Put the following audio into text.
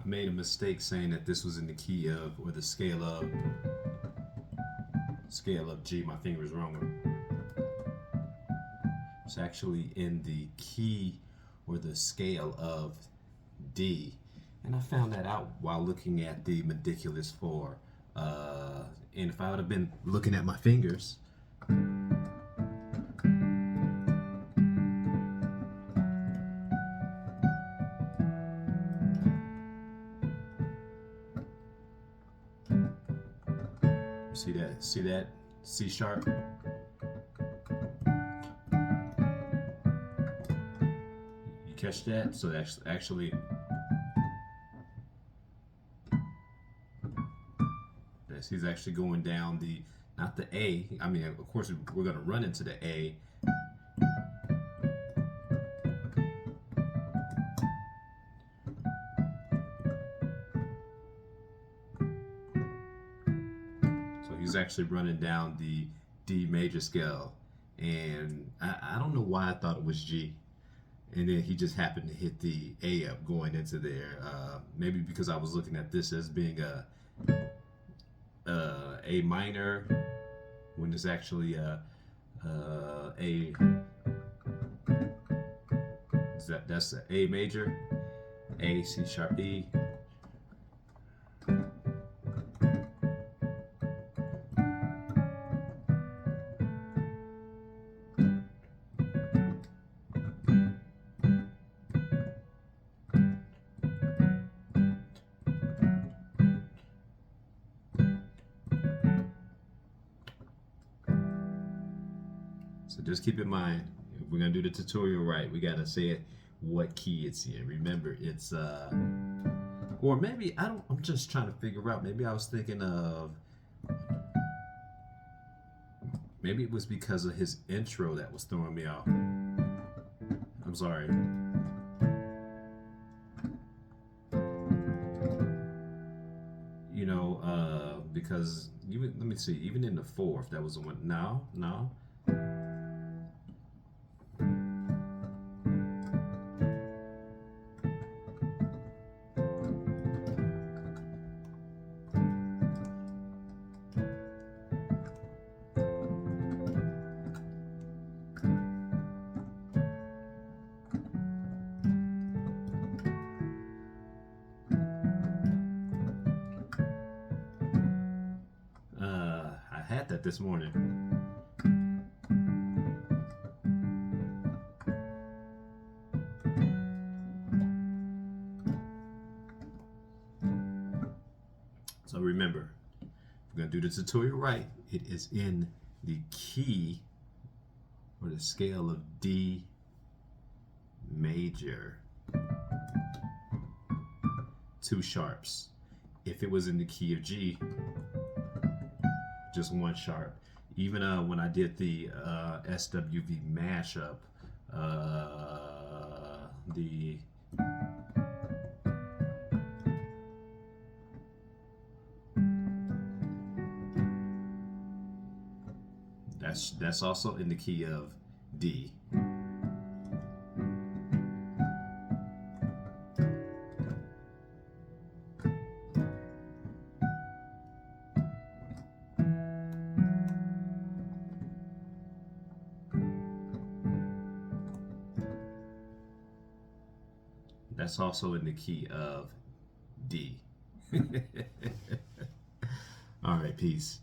made a mistake saying that this was in the key of or the scale of G. My finger is wrong. It's actually in the key or the scale of D. And I found that out while looking at the Meticulous 4. And if I would have been looking at my fingers, see that C sharp? You catch that? So that's actually, yes, he's actually going down the, not the A. I mean, of course, we're going to run into the A. So he's actually running down the D major scale. And I don't know why I thought it was G. And then he just happened to hit the A up going into there. Maybe because I was looking at this as being A minor when it's actually that's the A major, A, C sharp, E. So just keep in mind, if we're gonna do the tutorial right, we gotta say it what key it's in. Remember, it's or maybe I'm just trying to figure out. Maybe I was thinking of, maybe it was because of his intro that was throwing me off. I'm sorry. You know, because even, let me see, even in the fourth, that was the one. No. I had that this morning. So remember, if we're going to do the tutorial right, it is in the key or the scale of D major. 2 sharps. If it was in the key of G, just 1 sharp. Even when I did the SWV mashup, the that's also in the key of D. That's also in the key of D. All right, peace.